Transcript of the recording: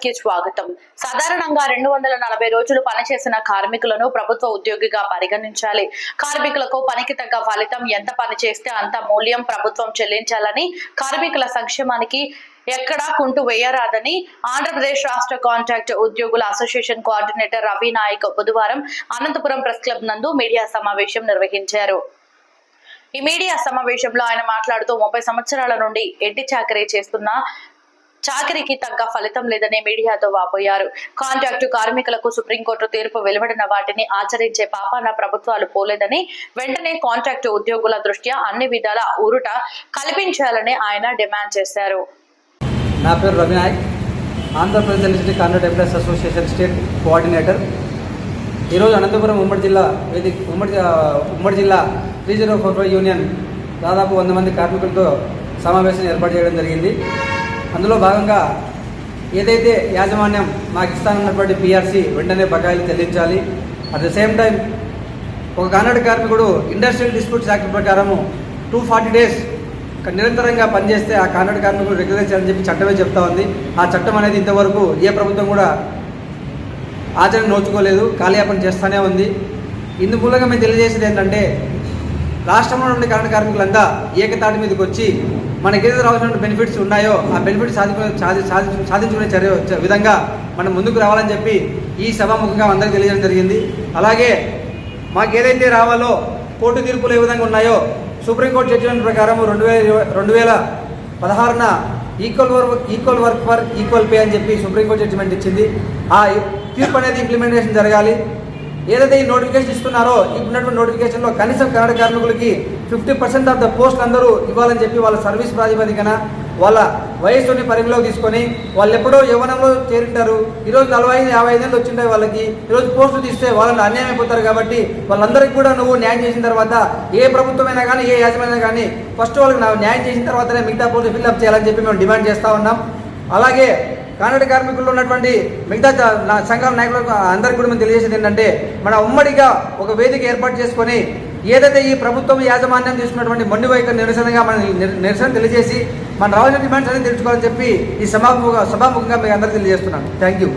కి స్వాగతం. సాధారణంగా 240 రోజులు పనిచేసిన కార్మికులను ప్రభుత్వ ఉద్యోగిగా పరిగణించాలి. కార్మికులకు పనికి తగ్గ ఫలితం, ఎంత పని చేస్తే అంత మూల్యం ప్రభుత్వం చెల్లించాలని, కార్మికుల సంక్షేమానికి ఎక్కడా కుంటు వేయరాదని ఆంధ్రప్రదేశ్ రాష్ట్ర కాంట్రాక్ట్ ఉద్యోగుల అసోసియేషన్ కోఆర్డినేటర్ రవి నాయక్ బుధవారం అనంతపురం ప్రెస్ క్లబ్ నందు మీడియా సమావేశం నిర్వహించారు. ఈ మీడియా సమావేశంలో ఆయన మాట్లాడుతూ 30 సంవత్సరాల నుండి ఎట్టి చాకరీ చేస్తున్న చాకరీకి తగ్గ ఫలితం లేదని మీడియాతో వాపోయారు. కాంట్రాక్టు కార్మికులకు సుప్రీంకోర్టు తీర్పు వెలువడిన వాటిని ఆచరించే పాపాన ప్రభుత్వాలు పోలేదని, వెంటనే కాంట్రాక్టు ఉద్యోగుల దృష్ట్యా అన్ని విధాల ఊరుట కల్పించాలని ఆయన డిమాండ్ చేశారు. నా పేరు Ravi Nayak, Andhra Pradesh contract employees association state coordinator. ఈరోజు అనంతపురం ఉమ్మడి జిల్లా 3045 యూనియన్ దాదాపు 100 మంది కార్మికులతో సమావేశం ఏర్పాటు చేయడం జరిగింది. అందులో భాగంగా ఏదైతే యాజమాన్యం మాకు ఇస్తానన్నటువంటి పిఆర్సీ వెంటనే బకాయిలు చెల్లించాలి. అట్ ద సేమ్ టైం ఒక కాంట్రాక్ట్ కార్మికుడు ఇండస్ట్రియల్ డిస్ప్యూట్స్ యాక్ట్ ప్రకారము 240 డేస్ నిరంతరంగా పనిచేస్తే ఆ కాంట్రాక్ట్ కార్మికుడు రెగ్యులర్ చేయాలని చెప్పి చట్టమే చెప్తా ఉంది. ఆ చట్టం అనేది ఇంతవరకు ఏ ప్రభుత్వం కూడా ఆచరణ నోచుకోలేదు, కాలయాపన చేస్తూనే ఉంది. ఇందు మూలంగా మేము తెలియజేసేది ఏంటంటే, రాష్ట్రంలో నుండి కాంట్రాక్ట్ కార్మికులంతా ఏకతాటి మీదకి వచ్చి మనకేదైతే రావాల్సిన బెనిఫిట్స్ ఉన్నాయో ఆ బెనిఫిట్స్ సాధించుకునే విధంగా మనం ముందుకు రావాలని చెప్పి ఈ సభాముఖంగా అందరికీ తెలియజేయడం జరిగింది. అలాగే మాకు ఏదైతే రావాలో కోర్టు తీర్పులు ఏ విధంగా ఉన్నాయో, సుప్రీంకోర్టు జడ్జిమెంట్ ప్రకారం 2016న equal work for equal pay అని చెప్పి సుప్రీంకోర్టు జడ్జిమెంట్ ఇచ్చింది. ఆ తీర్పు అనేది ఇంప్లిమెంటేషన్ జరగాలి. ఏదైతే ఈ నోటిఫికేషన్ ఇస్తున్నారో, ఇప్పుడున్నటువంటి నోటిఫికేషన్లో కనీసం కాంట్రాక్ట్ కార్మికులకి 50% ఆఫ్ ద పోస్ట్ అందరూ ఇవ్వాలని చెప్పి వాళ్ళ సర్వీస్ ప్రాతిపదికన వాళ్ళ వయస్సుని పరిగణలోకి తీసుకొని, వాళ్ళు ఎప్పుడో యవ్వనంలో చేరింటారు, ఈరోజు 45-50 ఏళ్ళు వచ్చింటాయి వాళ్ళకి, ఈరోజు పోస్టులు తీస్తే వాళ్ళని అన్యాయం అయిపోతారు. కాబట్టి వాళ్ళందరికీ కూడా నువ్వు న్యాయం చేసిన తర్వాత, ఏ ప్రభుత్వమైనా కానీ ఏ యాజమాన్యం కానీ ఫస్ట్ వాళ్ళకి న్యాయం చేసిన తర్వాతనే మిగతా పోస్టులు ఫిల్అప్ చేయాలని చెప్పి మేము డిమాండ్ చేస్తూ ఉన్నాం. అలాగే కాంట్రాక్ట్ కార్మికుల్లో ఉన్నటువంటి మిగతా సంఘాల నాయకులకు అందరికీ కూడా మేము తెలియజేసేది ఏంటంటే, మన ఉమ్మడిగా ఒక వేదిక ఏర్పాటు చేసుకొని ఏదైతే ఈ ప్రభుత్వం యాజమాన్యం తీసుకున్నటువంటి మొండి వైఖరి నిరసనగా మన నిరసన తెలియజేసి మన రావాల్సిన డిమాండ్స్ అనేది తెలుసుకోవాలని చెప్పి ఈ సభాముఖంగా మీకు అందరికీ తెలియజేస్తున్నాను. Thank you.